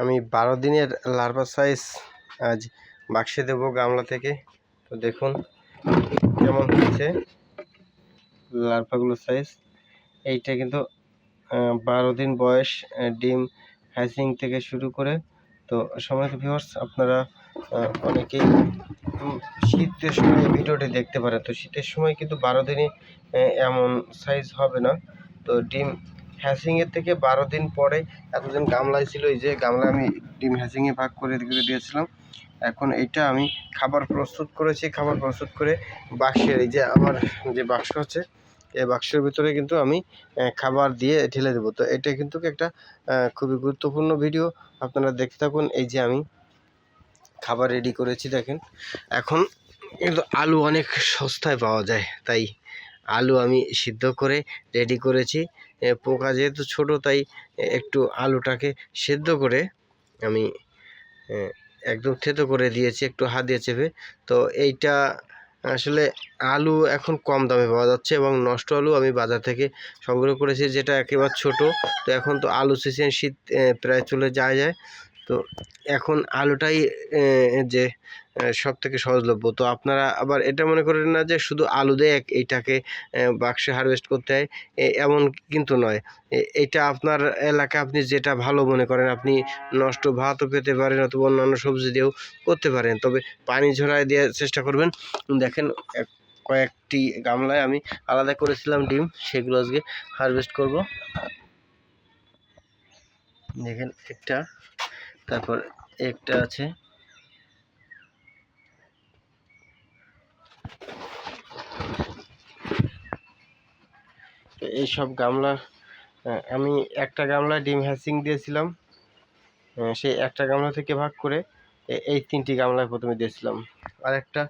আমি 12 দিনের larva size আজ বাক্সে দেব গামলা থেকে। তো দেখুন কেমন হয়েছে লার্ভাগুলোর সাইজ। এইটা কিন্তু 12 দিন বয়স, ডিম হ্যাচিং থেকে শুরু করে। তো সম্মানিত ভিউয়ার্স, আপনারা অনেকেই শীতের সময় ভিডিওটি দেখতে পারেন। তো শীতের সময় কিন্তু 12 দিনে এমন সাইজ হবে না। তো ডিম হ্যাচিংয়ের থেকে 12 দিন পরে এতদিন গামলায় ছিল, এই যে গামলা আমি ডিম হ্যাচিংয়ে ভাগ করে দিয়েছিলাম। এখন এইটা আমি খাবার প্রস্তুত করেছি। খাবার প্রস্তুত করে বাক্সের, এই যে আমার যে বাক্স আছে, এই বাক্সের ভিতরে কিন্তু আমি খাবার দিয়ে ঢেলে দেবো। তো এটা কিন্তু একটা খুবই গুরুত্বপূর্ণ ভিডিও, আপনারা দেখতে থাকুন। এই যে আমি খাবার রেডি করেছি দেখেন। এখন কিন্তু আলু অনেক সস্তায় পাওয়া যায়, তাই আলু আমি সিদ্ধ করে রেডি করেছি। পোকা যেহেতু ছোট, তাই একটু আলুটাকে সেদ্ধ করে আমি একদম থেতো করে দিয়েছি, একটু হাত দিয়ে চেপে। তো এইটা আসলে আলু এখন কম দামে পাওয়া যাচ্ছে এবং নষ্ট আলু আমি বাজার থেকে সংগ্রহ করেছি, যেটা একেবারে ছোট। তো এখন তো আলু সিজন, শীত প্রায় চলে যায়। তো এখন আলুটাই যে সব থেকে সহজলভ্য। তো আপনারা আবার এটা মনে করেন না যে শুধু আলু দিয়ে এইটাকে বাক্সে হারভেস্ট করতে হয়, এমন কিন্তু নয়। এটা আপনার এলাকায় আপনি যেটা ভালো মনে করেন, আপনি নষ্ট ভাতও পেতে পারেন অথবা অন্যান্য সবজি দিয়েও করতে পারেন, তবে পানি ঝরায় দেওয়ার চেষ্টা করবেন। দেখেন কয়েকটি গামলায় আমি আলাদা করেছিলাম ডিম, সেগুলো আজকে হারভেস্ট করব। দেখেন একটা, তারপর একটা আছে। এই সব গামলা আমি একটা গামলা ডিম হ্যাচিং দিয়েছিলাম, সেই একটা গামলা থেকে ভাগ করে এই 3টি গামলায় প্রথমে দিয়েছিলাম। আর একটা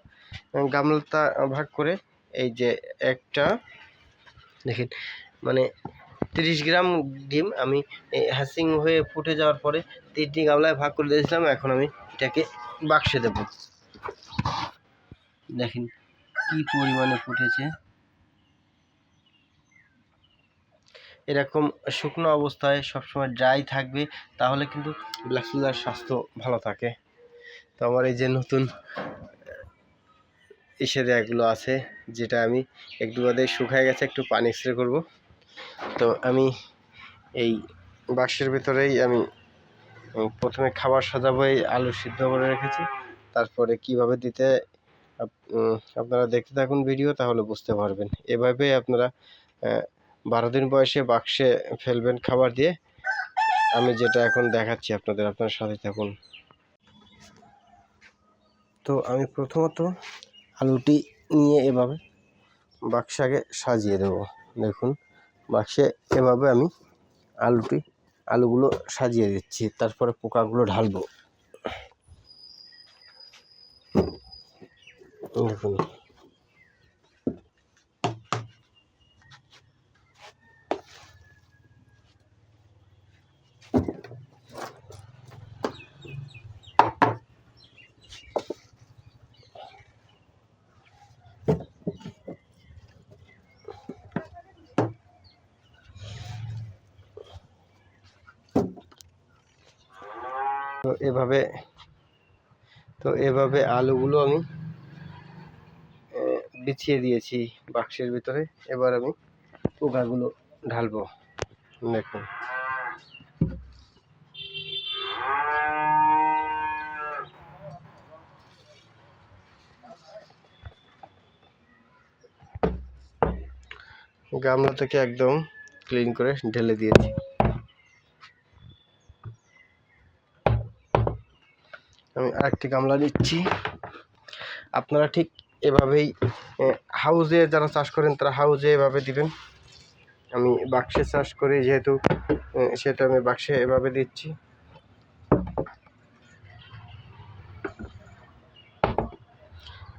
গামলাটা ভাগ করে এই যে একটা দেখেন, মানে 30 গ্রাম ডিম আমি হ্যাচিং হয়ে ফুটে যাওয়ার পরে 3টি গামলায় ভাগ করে দিয়েছিলাম। এখন আমি এটাকে বাক্সে দেব। দেখেন কি পরিমাণে ফুটেছে। এরকম শুকনো অবস্থায় সবসময় ড্রাই থাকবে, তাহলে কিন্তু ব্ল্যাক সোলজার স্বাস্থ্য ভালো থাকে। তো আমার এই যে নতুন ইসের এগুলো আছে, যেটা আমি একটু বাদে শুকায় গেছে, একটু পানি স্প্রে করব। তো আমি এই বাক্সের ভিতরেই আমি প্রথমে খাবার সাজাবো। এই আলু সিদ্ধ করে রেখেছি, তারপরে কিভাবে দিতে আপনারা দেখতে থাকুন ভিডিও, তাহলে বুঝতে পারবেন। এভাবে আপনারা 12 দিন বয়সে বাক্সে ফেলবেন খাবার দিয়ে, আমি যেটা এখন দেখাচ্ছি আপনাদের, আপনার সাথে থাকুন। তো আমি প্রথমত আলুটি নিয়ে এভাবে বাক্সে আগে সাজিয়ে দেব। দেখুন বাক্সে এভাবে আমি আলুগুলো সাজিয়ে দিচ্ছি, তারপরে পোকাগুলো ঢালবো। দেখুন তো এভাবে আলুগুলো আমি বিছিয়ে দিয়েছি বাক্সের ভিতরে। এবার আমি পোকাগুলো ঢালবো। দেখুন গামলা থেকে একদম ক্লিন করে ঢেলে দিয়েছি। আমি আরেকটি গামলা নিচ্ছি। আপনারা ঠিক এভাবেই হাউজে যারা চাষ করেন তারা হাউজে এভাবে দিবেন। আমি বাক্সে চাষ করি যেহেতু সেটা আমি বাক্সে এভাবে দিচ্ছি।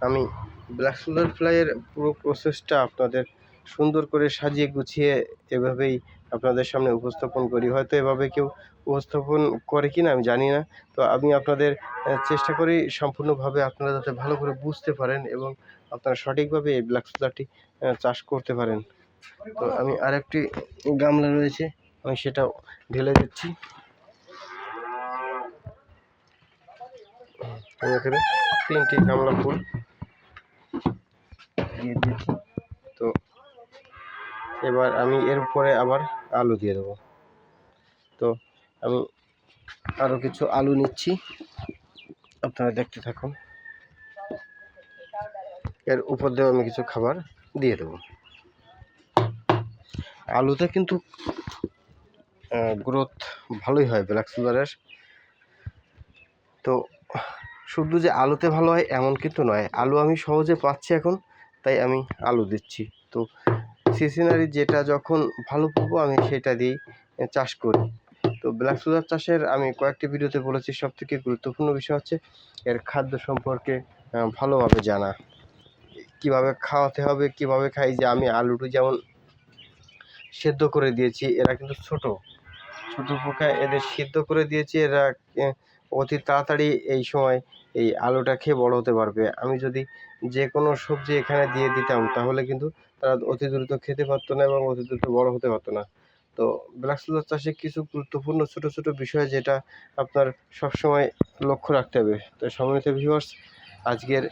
আমি ব্ল্যাক সোলার ফ্লাইয়ের পুরো প্রসেসটা আপনাদের সুন্দর করে সাজিয়ে গুছিয়ে এভাবেই আপনাদের সামনে উপস্থাপন করি। হয়তো এভাবে কেউ উপস্থাপন করে কি না আমি জানি না। তো আমি আপনাদের চেষ্টা করি সম্পূর্ণভাবে আপনারা যাতে ভালো করে বুঝতে পারেন এবং আপনারা সঠিকভাবে এই ব্ল্যাক সোলারটি চাষ করতে পারেন। তো আমি আরেকটি গামলা রয়েছে, আমি সেটাও ঢেলে দিচ্ছি। আমি এখানে 3টি গামলা ফুল দিয়ে দিয়েছি। তো এবার আমি এর উপরে আবার আলু দিয়ে দেবো। তো আমি আরও কিছু আলু নিচ্ছি, আপনারা দেখতে থাকুন। এর উপর দিয়েও আমি কিছু খাবার দিয়ে দেবো। আলুতে কিন্তু গ্রোথ ভালোই হয় ব্ল্যাক সোলারের। তো শুধু যে আলুতে ভালো হয় এমন কিন্তু নয়, আলু আমি সহজে পাচ্ছি এখন, তাই আমি আলু দিচ্ছি। তো সিজনারি যেটা যখন ভালো পাবো আমি সেটা দিয়েই চাষ করি। তো ব্ল্যাক সোলার চাষের আমি কয়েকটি ভিডিওতে বলেছি সবথেকে গুরুত্বপূর্ণ বিষয় হচ্ছে এর খাদ্য সম্পর্কে ভালোভাবে জানা, কিভাবে খাওয়াতে হবে, কিভাবে খাই। যে আমি আলুটি যেমন সেদ্ধ করে দিয়েছি, এরা কিন্তু ছোট পোকা, এদের সিদ্ধ করে দিয়েছি, এরা অতি তাড়াতাড়ি এই সময় এই আলুটা খেয়ে বড় হতে পারবে। আমি যদি যে কোনো সবজি এখানে দিয়ে দিতাম তাহলে কিন্তু তারা অতি দ্রুত খেতে পারতো না এবং অতি দ্রুত বড় হতে পারতো না। তো ব্ল্যাক সোলার চাষে কিছু গুরুত্বপূর্ণ ছোট ছোট বিষয় যেটা আপনার সবসময় লক্ষ্য রাখতে হবে। তো সম্মানিত ভিউয়ার্স, আজকের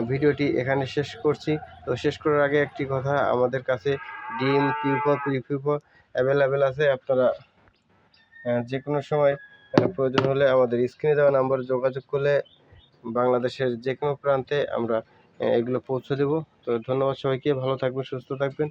ভিডিওটি এখানে শেষ করছি। তো শেষ করার আগে একটি কথা, আমাদের কাছে ডিম পিউপা অ্যাভেলেবেল আছে। আপনারা যে কোনো সময় প্রয়োজন হলে আমাদের স্ক্রিনে দেওয়া নাম্বারে যোগাযোগ করলে বাংলাদেশের যে কোনো প্রান্তে আমরা এগুলো পৌঁছে দেব। তো ধন্যবাদ সবাইকে, ভালো থাকবেন, সুস্থ থাকবেন।